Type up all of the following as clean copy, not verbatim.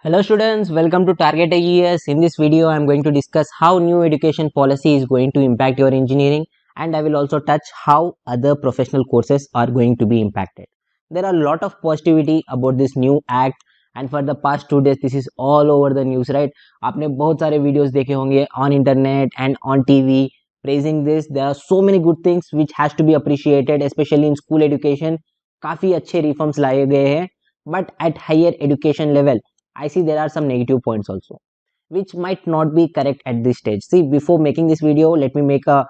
Hello students, welcome to TargetIES. In this video, I am going to discuss how new education policy is going to impact your engineering, and I will also touch how other professional courses are going to be impacted. There are a lot of positivity about this new act, and for the past 2 days this is all over the news, right? आपने बहुत सारे videos देखे होंगे on internet and on TV praising this. There are so many good things which has to be appreciated, especially in school education. काफी अच्छे reforms लाए गए हैं, but at higher education level I see there are some negative points also, which might not be correct at this stage. See, before making this video, let me make a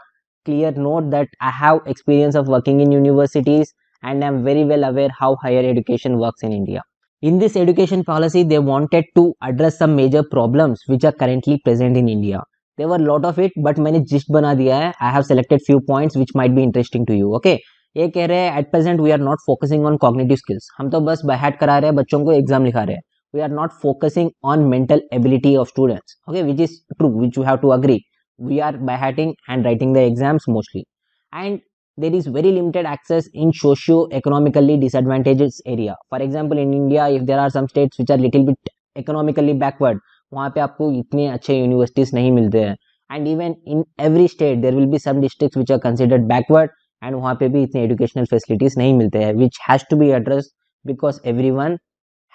clear note that I have experience of working in universities and I'm very well aware how higher education works in India. In this education policy, they wanted to address some major problems which are currently present in India. There were a lot of it, but मैंने gist बना दिया है. I have selected few points which might be interesting to you. Okay. ये कह रहे हैं at present we are not focusing on cognitive skills. हम तो बस by heart करा रहे हैं, बच्चों को एग्जाम लिखा रहे हैं. We are not focusing on mental ability of students, okay, which is true, which you have to agree. We are by hatting and writing the exams mostly, and there is very limited access in socio-economically disadvantaged area. For example, in India, if there are some states which are little bit economically backward, वहाँ पे आपको इतने अच्छे universities नहीं मिलते हैं, and even in every state there will be some districts which are considered backward, and वहाँ पे भी इतने educational facilities नहीं मिलते हैं, which has to be addressed because everyone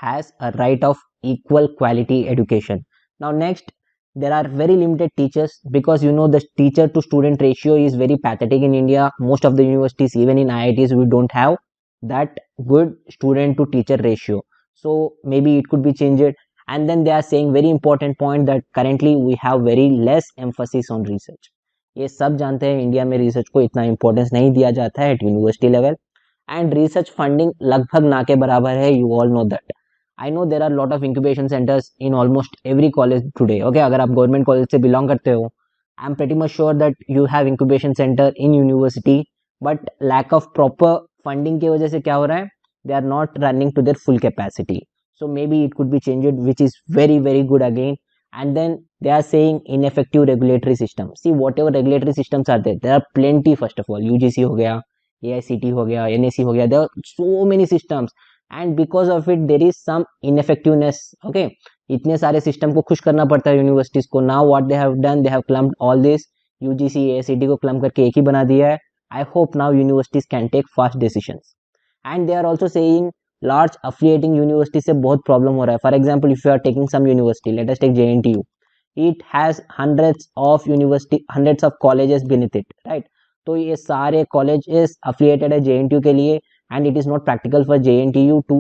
has a right of equal quality education. Now next, there are very limited teachers because you know the teacher to student ratio is very pathetic in India. Most of the universities, even in IITs, we don't have that good student to teacher ratio. So maybe it could be changed. And then they are saying very important point that currently we have very less emphasis on research. ये सब जानते हैं India में research को इतना importance नहीं दिया जाता है at university level, and research funding लगभग ना के बराबर है. You all know that. I know there are a lot of incubation centers in almost every college today. Okay, अगर आप गवर्नमेंट कॉलेज से बिलोंग करते हो, I am pretty much sure that you have incubation center in university, but lack of proper funding की वजह से क्या हो रहा है? They are not running to their full capacity. So maybe it could be changed, which is very very good again. And then they are saying ineffective regulatory system. See, whatever regulatory systems are there are plenty. First of all, UGC हो गया, AICT हो गया, NAC हो गया. There are so many systems. And because of it there is some ineffectiveness. Okay, इतने सारे system को खुश करना पड़ता है यूनिवर्सिटीज को. Now what they have done, they have clubbed all this, UGC AICTE को क्लम करके एक ही बना दिया है. I hope now universities can take fast decisions. And they are also saying large affiliating university से बहुत प्रॉब्लम हो रहा है. For example, if you are taking some university, let us take JNTU, it has hundreds of colleges beneath it, right? तो ये सारे colleges affiliated है JNTU के लिए, and it is not practical for JNTU to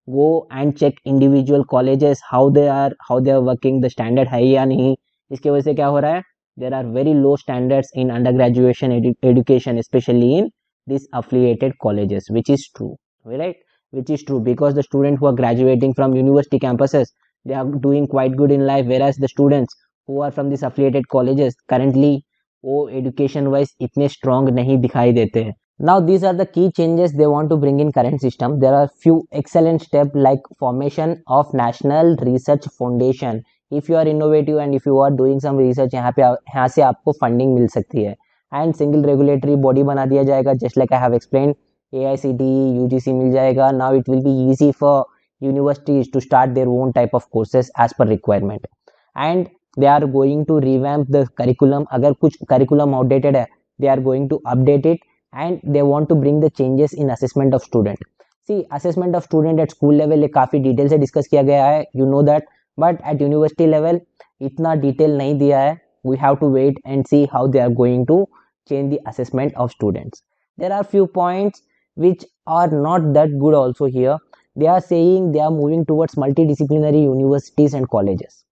go and check individual colleges how they are working, the standard है या नहीं. इसकी वजह से क्या हो रहा है? There are very low standards in undergraduation education, especially in these affiliated colleges, which is true, right? Which is true because the students who are graduating from university campuses, they are doing quite good in life, whereas the students who are from these affiliated colleges currently वो education wise इतने strong नहीं दिखाई देते हैं. Now these are the key changes they want to bring in current system. There are few excellent steps like formation of National Research Foundation. If you are innovative and if you are doing some research, यहाँ से आपको funding मिल सकती है. And single regulatory body बना दिया जाएगा, just like I have explained. AICTE, UGC मिल जाएगा. Now it will be easy for universities to start their own type of courses as per requirement. And they are going to revamp the curriculum. अगर कुछ curriculum outdated है, they are going to update it. And they want to bring the changes in assessment of student. See, assessment of student at school level ये काफ़ी detail से discuss किया गया है, you know that, but at university level इतना detail नहीं दिया है. We have to wait and see how they are going to change the assessment of students. There are few points which are not that good also here. They are saying they are moving towards multidisciplinary universities and colleges.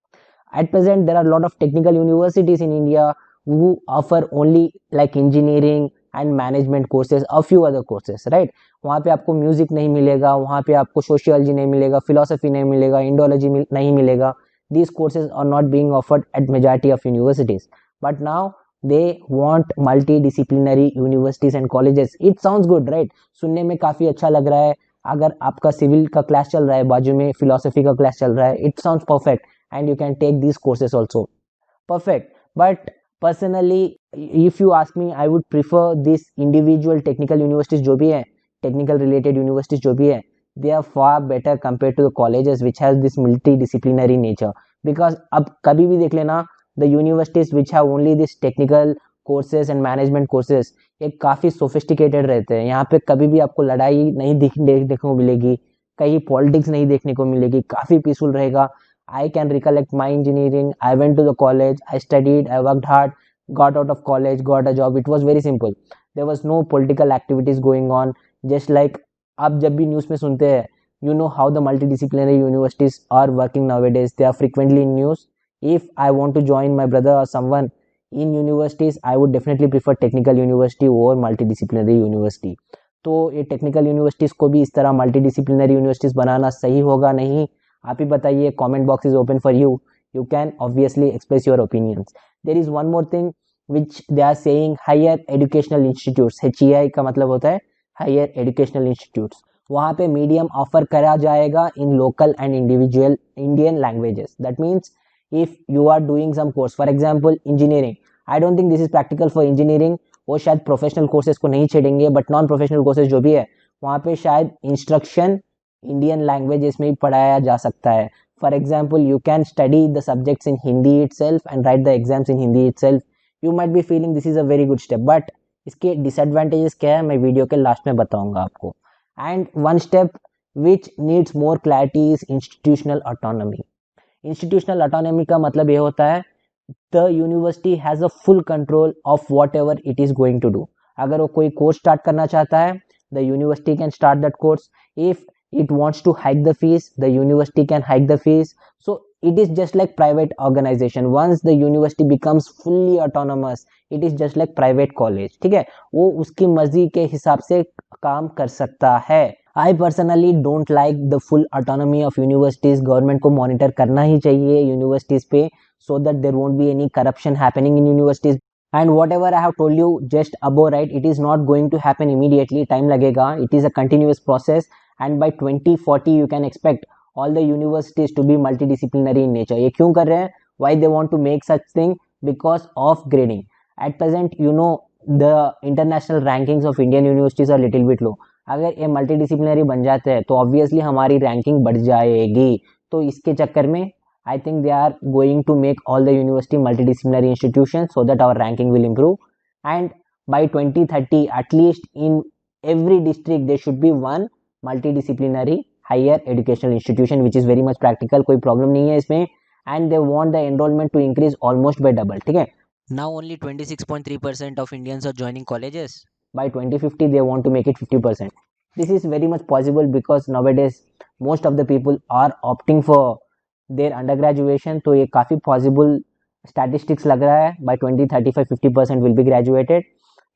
At present, there are a lot of technical universities in India who offer only like engineering and management courses, a few other courses, right? वहाँ पे आपको music नहीं मिलेगा, वहाँ पे आपको sociology नहीं मिलेगा, फिलोसफी नहीं मिलेगा, इंडोलॉजी नहीं मिलेगा. These courses are not being offered at majority of universities, but now they want multidisciplinary universities and colleges. It sounds good, right? सुनने में काफ़ी अच्छा लग रहा है. अगर आपका सिविल का क्लास चल रहा है, बाजू में फिलोसफी का क्लास चल रहा है, it sounds perfect and you can take these courses also. Perfect, but personally if you ask me, I would prefer this individual technical universities जो भी है, टेक्निकल रिलेटेड यूनिवर्सिटीज जो भी है, they are far better compared to the colleges which has this multidisciplinary nature. Because अब कभी भी देख लेना, the universities which have only this technical courses and management courses ये काफ़ी sophisticated रहते हैं. यहाँ पे कभी भी आपको लड़ाई नहीं देखने को मिलेगी, कहीं पॉलिटिक्स नहीं देखने को मिलेगी, काफ़ी पीसफुल रहेगा. I can recollect my engineering. I went to the college, I studied, I worked hard, got out of college, got a job. It was very simple. There was no political activities going on. Just like आप जब भी news में सुनते हैं, you know how the multidisciplinary universities are working nowadays. They are frequently in news. If I want to join my brother or someone in universities, I would definitely prefer technical university over multidisciplinary university. तो ये technical universities को भी इस तरह multidisciplinary universities बनाना सही होगा नहीं, आप ही बताइए. Comment box is open for you. You can obviously express your opinions. There is one more thing which they are saying, higher educational institutes. HEI का मतलब होता है हायर एजुकेशनल इंस्टीट्यूट्स. वहाँ पे मीडियम ऑफर करा जाएगा in local and individual Indian languages. That means if you are doing some course, for example engineering, I don't think this is practical for engineering. वो शायद प्रोफेशनल कोर्सेज को नहीं छेड़ेंगे, but non professional courses जो भी है वहाँ पे शायद इंस्ट्रक्शन इंडियन लैंग्वेजेस में ही पढ़ाया जा सकता है. For example, you can study the subjects in Hindi itself and right the exams in Hindi itself. You might be feeling this is a very good step, but इसके डिसएडवांटेजेस क्या है मैं वीडियो के लास्ट में बताऊंगा आपको. And one step which needs more clarity is institutional autonomy. Institutional autonomy का मतलब ये होता है the university has a full control of whatever it is going to do. अगर वो कोई कोर्स स्टार्ट करना चाहता है, the university can start that course. If it wants to hike the fees, the university can hike the fees. So it is just like private organization. Once the university becomes fully autonomous, it is just like private college. ठीक है, वो उसकी मर्जी के हिसाब से काम कर सकता है. I personally don't like the full autonomy of universities. Government को मॉनिटर करना ही चाहिए यूनिवर्सिटीज पे, so that there won't be any corruption happening in universities. And whatever I have told you just above, right, it is not going to happen immediately. Time lagega. It is a continuous process, and by 2040 you can expect all the universities to be multidisciplinary in nature. ये क्यों कर रहे हैं? Why they want to make such thing? Because of grading. At present, you know, the international rankings of Indian universities are little bit low. अगर ये multidisciplinary बन जाते हैं तो ऑब्वियसली हमारी रैंकिंग बढ़ जाएगी. तो इसके चक्कर में I think they are going to make all the university multidisciplinary institutions so that our ranking will improve. And by 2030, at least in every district, there should be one multidisciplinary higher educational institution, which is very much practical. कोई problem नहीं है इसमें. And they want the enrollment to increase almost by double. ठीक है. Now only 26.3% of Indians are joining colleges. By 2050, they want to make it 50%. This is very much possible because nowadays most of the people are opting for their undergraduation. तो ये काफ़ी possible statistics लग रहा है. By 2035-50% will be graduated.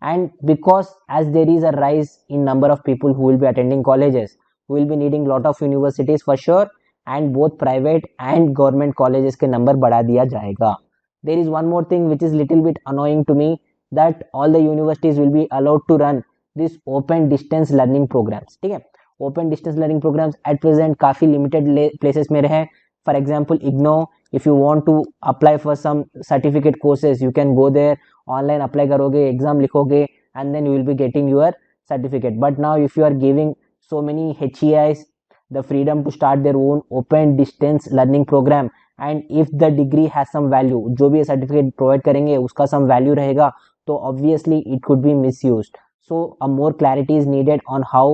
And because as there is a rise in number of people who will be attending colleges, who will be needing lot of universities for sure, and both private and government colleges के नंबर बढ़ा दिया जाएगा. There is one more thing which is little bit annoying to me, that all the universities will be allowed to run this open distance learning programmes. ठीक है, open distance learning programmes at present काफ़ी limited places में रहे. For example, IGNO, if you want to apply for some certificate courses, you can go there, online apply करोगे, exam लिखोगे, and then you will be getting your certificate. But now if you are giving so many HEIs the freedom to start their own open distance learning program, and if the degree has some value, जो भी certificate provide करेंगे उसका some value रहेगा, तो obviously it could be misused. So a more clarity is needed on how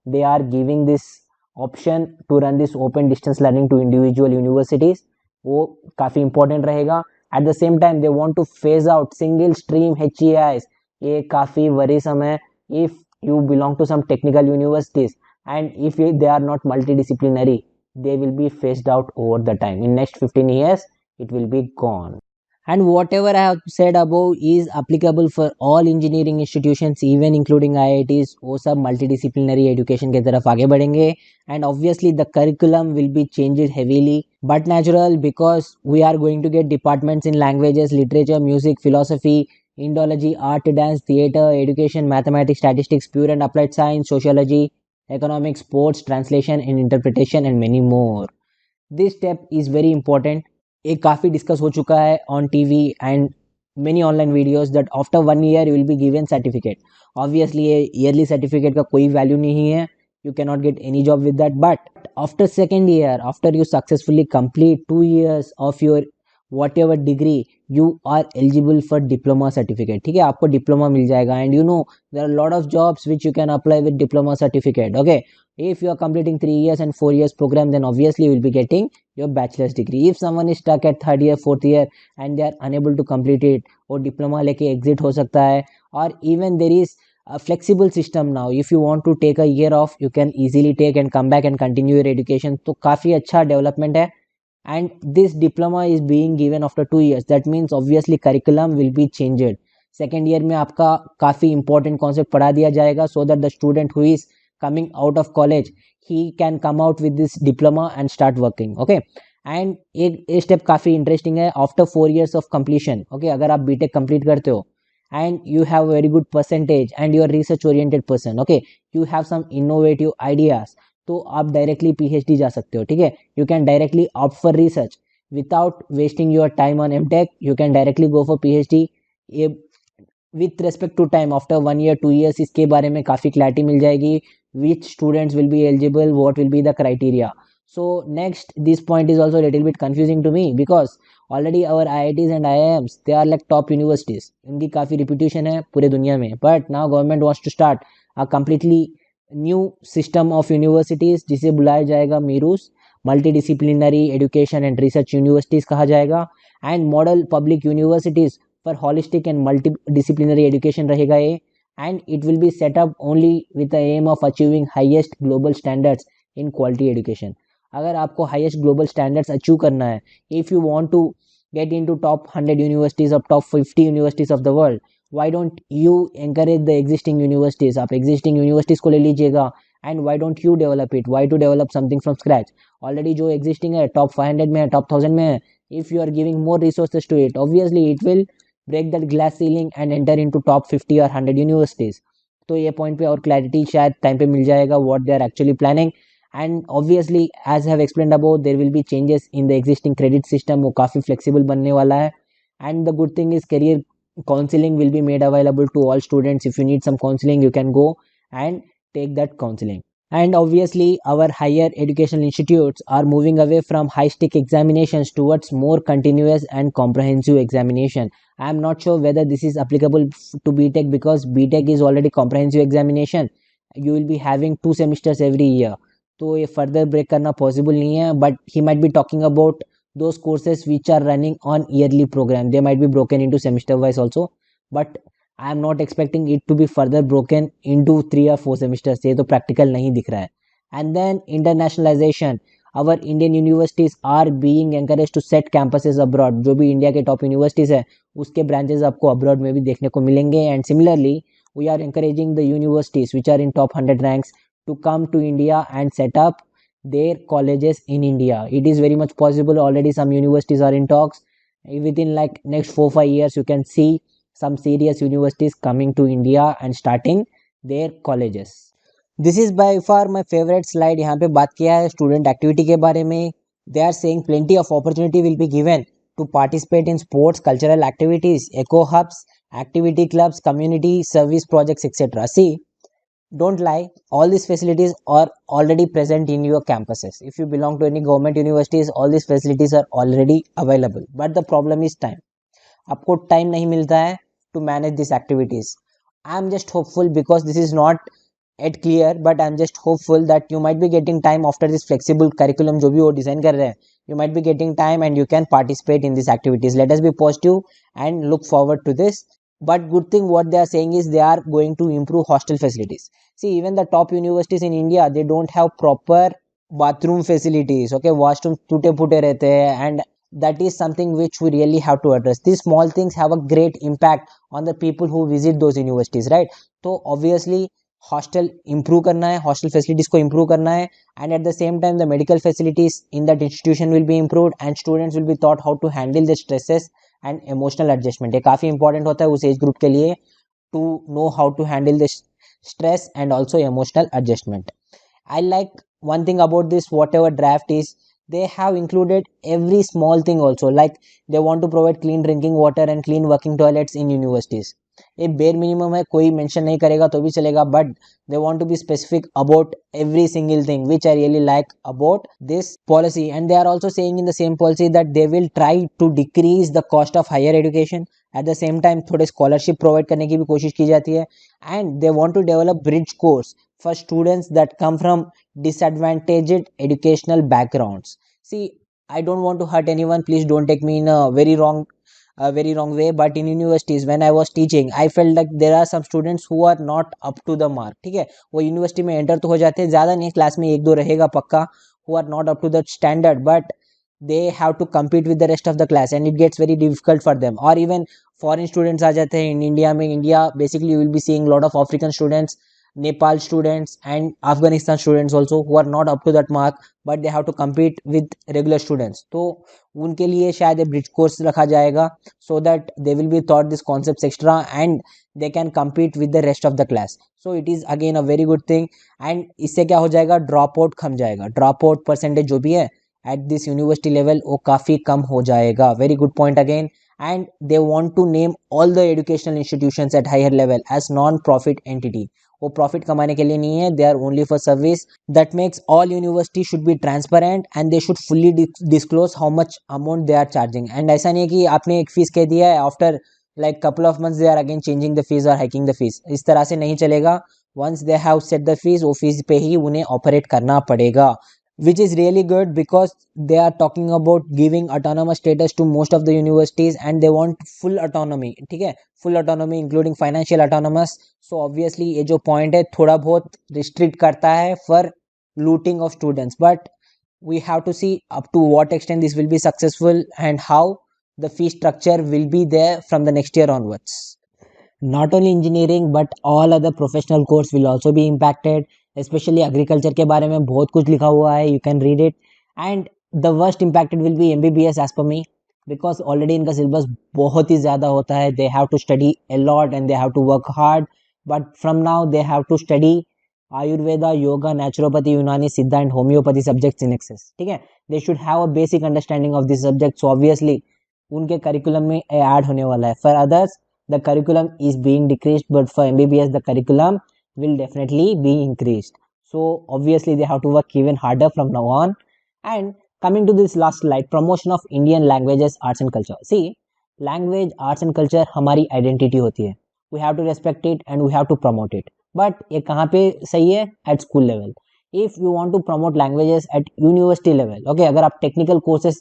they are giving this option to run this open distance learning to individual universities. वो काफ़ी important रहेगा. At the same time they want to phase out single stream HEIs. ये काफ़ी worrisome है. If you belong to some technical universities and if they are not multidisciplinary, they will be phased out over the time. In next 15 years, it will be gone. And whatever I have said above is applicable for all engineering institutions, even including IITs. वो सब multidisciplinary education के तरफ आगे बढ़ेंगे. And obviously the curriculum will be changed heavily, but natural, because we are going to get departments in languages, literature, music, philosophy, Indology, art, dance, theater, education, mathematics, statistics, pure and applied science, sociology, economics, sports, translation and interpretation, and many more. This step is very important. ये काफ़ी discuss हो चुका है on TV and many online videos that after 1 year you will be given certificate. Obviously ये yearly certificate का कोई value नहीं है. you cannot get any job with that. But after second year, after you successfully complete 2 years of your whatever degree, you are eligible for diploma certificate. ठीक है, आपको diploma मिल जाएगा. And you know there are a lot of jobs which you can apply with diploma certificate. Okay, if you are completing 3 years and 4 years program, then obviously you will be getting your bachelor's degree. If someone is stuck at third year, fourth year and they are unable to complete it, or diploma लेके exit हो सकता है. Or even there is a flexible system now. If you want to take a year off, you can easily take and come back and continue your education. तो काफी अच्छा development है. And this diploma is being given after 2 years. That means obviously curriculum will be changed. Second year में आपका काफी important concept पढ़ा दिया जाएगा, so that the student who is coming out of college, he can come out with this diploma and start working. Okay, and एक step काफी interesting है. After 4 years of completion, okay, अगर आप B.Tech complete करते हो and you have a very good percentage and you are research oriented person, okay, you have some innovative ideas, तो आप directly PhD जा सकते हो. ठीक है, you can directly opt for research without wasting your time on MTech. You can directly go for PhD. ये with respect to time, after 1 year 2 years इसके बारे में काफ़ी क्लैरिटी मिल जाएगी. Which students will be eligible, what will be the criteria. So next, this point is also a little bit confusing to me because already our IITs and IIMs, they are like top universities. इनकी काफ़ी reputation है पूरे दुनिया में. But now government wants to start a completely new system of universities, जिसे बुलाया जाएगा MERUs, multidisciplinary education and research universities कहा जाएगा. And model public universities for holistic and multidisciplinary education रहेगा ये. And it will be set up only with the aim of achieving highest global standards in quality education. अगर आपको highest global standards achieve करना है, if you want to get into top 100 universities of top 50 universities of the world, why don't you encourage the existing universities? आप existing universities को ले लीजिएगा. and why don't you develop it? Why to develop something from scratch? Already जो existing है, top 500 में है, top 1000 में है, if you are giving more resources to it, obviously it will break that glass ceiling and enter into top 50 or 100 universities. तो ये point पे और clarity शायद time पे मिल जाएगा what they are actually planning. and obviously as I have explained above, there will be changes in the existing credit system. वो काफ़ी flexible बनने वाला है. and the good thing is career counseling will be made available to all students. If you need some counseling, you can go and take that counseling. And obviously our higher educational institutes are moving away from high stake examinations towards more continuous and comprehensive examination. I am not sure whether this is applicable to BTech, because BTech is already comprehensive examination. You will be having 2 semesters every year, तो ये further break करना possible नहीं है. But he might be talking about those courses which are running on yearly program. They might be broken into semester wise also, but I am not expecting it to be further broken into 3 or 4 semesters. ये तो practical नहीं दिख रहा है. And then internationalization, our Indian universities are being encouraged to set campuses abroad. जो भी India के top universities है, उसके branches आपको abroad में भी देखने को मिलेंगे. And similarly we are encouraging the universities which are in top 100 ranks to come to India and set up their colleges in India. It is very much possible. Already some universities are in talks. Within like next 4-5 years, you can see some serious universities coming to India and starting their colleges. This is by far my favorite slide. यहाँ पे बात किया है student activity के बारे में. They are saying plenty of opportunity will be given to participate in sports, cultural activities, eco hubs, activity clubs, community service projects, etc. See, don't lie, all these facilities are already present in your campuses. If you belong to any government universities, all these facilities are already available. But the problem is time. आपको time नहीं मिलता है to manage these activities. I am just hopeful, because this is not yet clear, but I am just hopeful that you might be getting time after this flexible curriculum जो भी वो design कर रहे हैं. You might be getting time and you can participate in these activities. Let us be positive and look forward to this. But good thing what they are saying is they are going to improve hostel facilities. See, even the top universities in India, they don't have proper bathroom facilities. Okay, washroom टूटे फूटे रहते हैं, and that is something which we really have to address. These small things have a great impact on the people who visit those universities, right? तो obviously hostel improve करना है, hostel facilities को improve करना है, and at the same time the medical facilities in that institution will be improved, and students will be taught how to handle the stresses and emotional adjustment. ये काफ़ी important होता है उस age group के लिए, to know how to handle this stress and also emotional adjustment. I like one thing about this whatever draft is, they have included every small thing also, like they want to provide clean drinking water and clean working toilets in universities. ये bare minimum है, कोई mention नहीं करेगा तो भी चलेगा, but they want to be specific about every single thing, which I really like about this policy. And they are also saying in the same policy that they will try to decrease the cost of higher education. At the same time थोड़े scholarship provide करने की भी कोशिश की जाती है, and they want to develop bridge course for students that come from disadvantaged educational backgrounds. See, I don't want to hurt anyone, please don't take me in a very wrong way, but in universities when I was teaching I felt like there are some students who are not up to the mark. ठीक है, वो university में enter तो हो जाते हैं, ज़्यादा नहीं, क्लास में एक दो रहेगा पक्का, who are not up to the standard, but they have to compete with the rest of the class and it gets very difficult for them. Or even foreign students आ जाते हैं in India में. India basically you will be seeing lot of African students, Nepal students and Afghanistan students also who are not up to that mark, but they have to compete with regular students. तो उनके लिए शायद bridge course रखा जाएगा, so that they will be taught this concepts extra and they can compete with the rest of the class. So it is again a very good thing. And इससे क्या हो जाएगा, ड्रॉप आउट कम जाएगा, drop out percentage जो भी है at this university level वो काफ़ी कम हो जाएगा. Very good point again. And they want to name all the educational institutions at higher level as non-profit entity. वो प्रॉफिट कमाने के लिए नहीं है, they are only for service. That makes all university should be transparent and they should fully disclose how much amount they are charging. And ऐसा नहीं है कि आपने एक फीस कह दिया है, after like couple of months they are again changing the fees और हाइकिंग द फीस. इस तरह से नहीं चलेगा. Once they have set the fees, वो फीस पे ही उन्हें ऑपरेट करना पड़ेगा, which is really good because they are talking about giving autonomous status to most of the universities and they want full autonomy. ठीक है, full autonomy including financial autonomous. So obviously ये जो point है थोड़ा बहुत restrict करता है for looting of students, but we have to see up to what extent this will be successful and how the fee structure will be there from the next year onwards. Not only engineering but all other professional course will also be impacted. Specially agriculture के बारे में बहुत कुछ लिखा हुआ है, you can read it. And the worst impacted will be MBBS as per me, because already इनका syllabus बहुत ही ज़्यादा होता है. They have to study a lot and they have to work hard, but from now they have to study Ayurveda, yoga, naturopathy, Unani, Siddha and homeopathy subjects in excess. ठीक है, they should have a basic understanding of this subject. So obviously उनके curriculum में add होने वाला है. For others the curriculum is being decreased, but for MBBS the curriculum will definitely be increased. So obviously they have to work even harder from now on. And coming to this last slide, promotion of Indian languages, arts and culture. See, language, arts and culture हमारी identity होती है. We have to respect it and we have to promote it. But ये कहाँ पे सही है? At school level. If you want to promote languages at university level, okay, अगर आप technical courses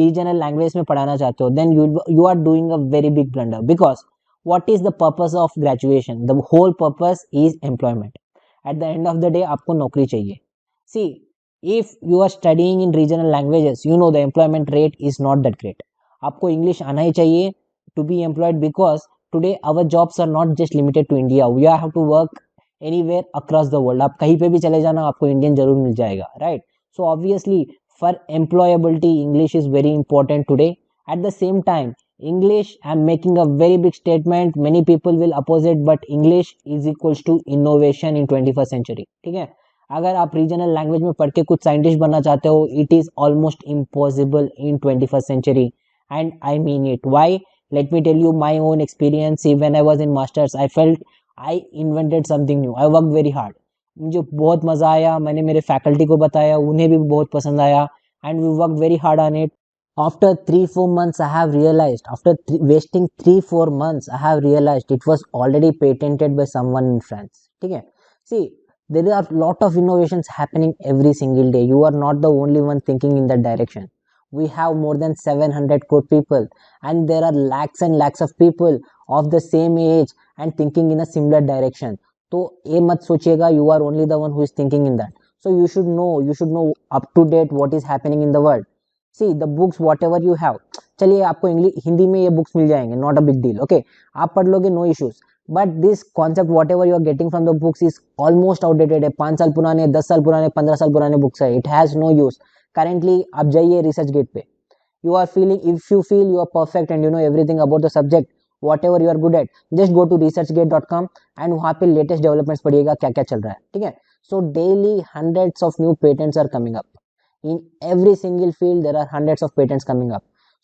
regional language में पढ़ाना चाहते हो, then you are doing a very big blunder, because what is the purpose of graduation? The whole purpose is employment. At the end of the day आपको नौकरी चाहिए. See, if you are studying in regional languages, you know the employment rate is not that great. आपको English आना ही चाहिए to be employed, because today our jobs are not just limited to India. We have to work anywhere across the world. आप कहीं पे भी चले जाना, आपको इंडियन जरूर मिल जाएगा, right? So obviously for employability English is very important today. At the same time English, I'm making a very big statement, many people will oppose it, but English is equals to innovation in 21st century. ठीक है, अगर आप regional language में पढ़ के कुछ scientist बनना चाहते हो, it is almost impossible in 21st century. And I mean it. Why? Let me tell you my own experience. When I was in masters I felt I invented something new. I work very hard, मुझे बहुत मजा आया, मैंने मेरे faculty को बताया, उन्हें भी बहुत पसंद आया, and we work very hard on it. After 3-4 months I have realized, after wasting 3-4 months I have realized it was already patented by someone in France. ठीक है, see, there are lot of innovations happening every single day. You are not the only one thinking in that direction. We have more than 700 crore people and there are lakhs and lakhs of people of the same age and thinking in a similar direction. तो ये मत सोचिएगा you are only the one who is thinking in that. So you should know up to date what is happening in the world. See the books whatever you have. चलिए आपको हिंदी में ये books मिल जाएंगे, not a big deal, okay, आप पढ़ लोगे, no issues. But this concept whatever you are getting from the books is almost outdated है. 5 साल पुराने, 10 साल पुराने, 15 साल पुराने बुक्स है. It has no use currently. आप जाइए रिसर्च गेट पे, you are feeling, if you feel you are perfect and you know everything about the subject whatever you are good at, just go to researchgate.com and वहाँ पे latest developments पढ़िएगा क्या क्या चल रहा है. ठीक है, so daily hundreds of new patents are coming up. In every single field there are hundreds of patents coming up.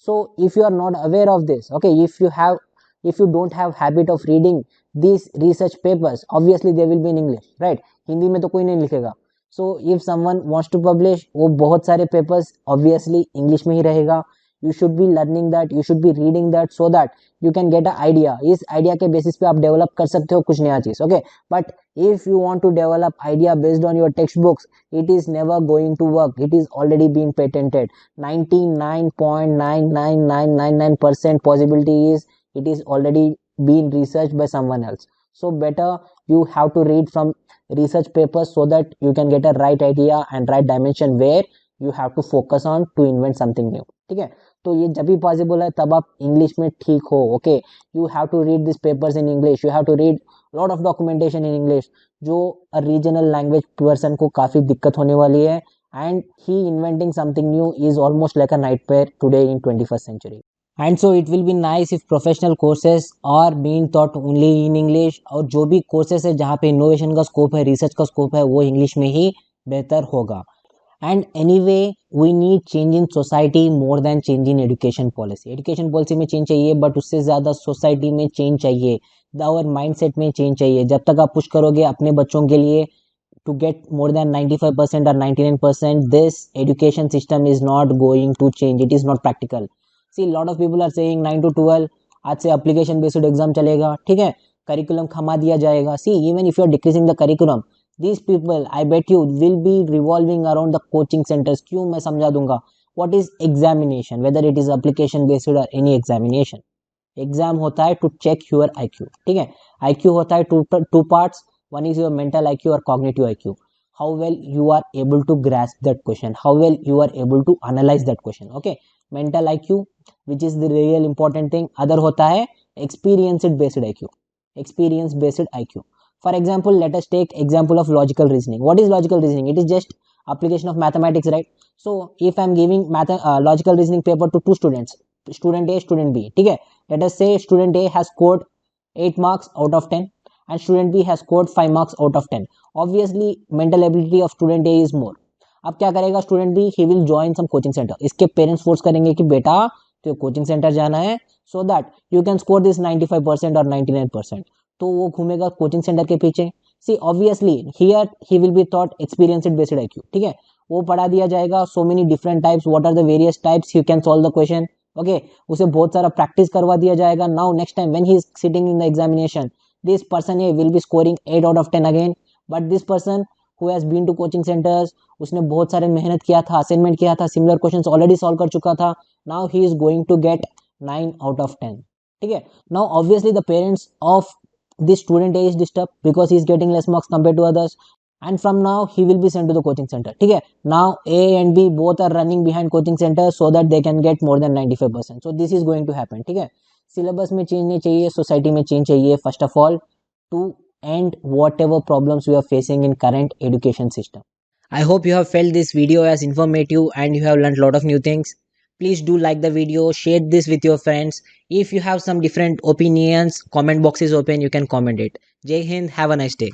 So if you are not aware of this, okay, if you don't have habit of reading these research papers, obviously they will be in English, right? Hindi में तो कोई नहीं लिखेगा. So if someone wants to publish, वो बहुत सारे papers obviously English में ही रहेगा. You should be learning that, you should be reading that so that you can get an idea. इस idea के basis पे आप develop कर सकते हो कुछ नया चीज, okay? But if you want to develop idea based on your textbooks, it is never going to work. It is already been patented. 99.99999% possibility is it is already been researched by someone else. So better you have to read from research papers so that you can get a right idea and right dimension where you have to focus on to invent something new. ठीक है, तो ये जब भी possible है तब आप English में ठीक हो. Okay, you have to read this papers in English, you have to read lot of documentation in English, जो रीजनल लैंग्वेज पर्सन को काफी दिक्कत होने वाली है. And he inventing something new is almost like a nightmare today in 21st century. And so it will be nice if professional courses are being taught only in English, और जो भी courses है जहाँ पे इनोवेशन का scope है, research का scope है, वो इंग्लिश में ही बेहतर होगा. And anyway we need change in society more than change in education policy. Education policy में चेंज चाहिए, बट उससे ज़्यादा सोसाइटी में चेंज चाहिए, आवर माइंडसेट में चेंज चाहिए. जब तक आप पुश करोगे अपने बच्चों के लिए to get more than 95% or 99%, this education system is not going to change. It is not practical. See, lot of people are saying 9 to 12 आज से application based exam चलेगा, ठीक है, curriculum थमा दिया जाएगा. See, even if you are decreasing the curriculum, these people, I bet you, will be revolving around the coaching centers. क्यों, मैं समझा दूंगा. What is examination, whether it is application based or any examination. Exam होता है to check your IQ, ठीक है. IQ होता है two parts. One is your mental IQ or cognitive IQ. How well you are able to grasp that question. How well you are able to analyze that question. Okay. Mental IQ, which is the real important thing. Other होता है experience based IQ. Experience based IQ. For example, let us take example of logical reasoning. What is logical reasoning? It is just application of mathematics, right? So if I am giving logical reasoning paper to two students, student A, student B, ठीक है. Let us say student A has scored 8 marks out of 10. And student B has scored 5 marks out of 10. Obviously, mental ability of student A is more. अब क्या करेगा student B? He will join some coaching center. इसके parents force करेंगे कि बेटा तो coaching centre जाना है so that you can score this 95% or 99%. तो वो घूमेगा कोचिंग सेंटर के पीछे. See, obviously here he will be taught experience based IQ. ठीक है, वो पढ़ा दिया जाएगा so many different types. What are the various types? You can solve the question. Okay, उसे बहुत सारा प्रैक्टिस करवा दिया जाएगा. Now next time when he is sitting in the examination, this person A will be scoring 8 out of 10 again, but this person who has been to coaching centers, उसने बहुत सारे मेहनत किया था, असाइनमेंट किया था, सिमिलर क्वेश्चंस ऑलरेडी सॉल्व कर चुका था. now he is going to get 9 out of 10. ठीक है. now obviously the parents of this student A is disturbed because he is getting less marks compared to others, and from now he will be sent to the coaching center. ठीक है. now A and B both are running behind coaching centers so that they can get more than 95%. so this is going to happen. ठीक है. Syllabus में change नहीं चाहिए, society में change चाहिए, first of all to end whatever problems we are facing in current education system. I hope you have felt this video as informative and you have learned a lot of new things. Please do like the video, share this with your friends. If you have some different opinions, comment box is open, you can comment it. Jai Hind, have a nice day.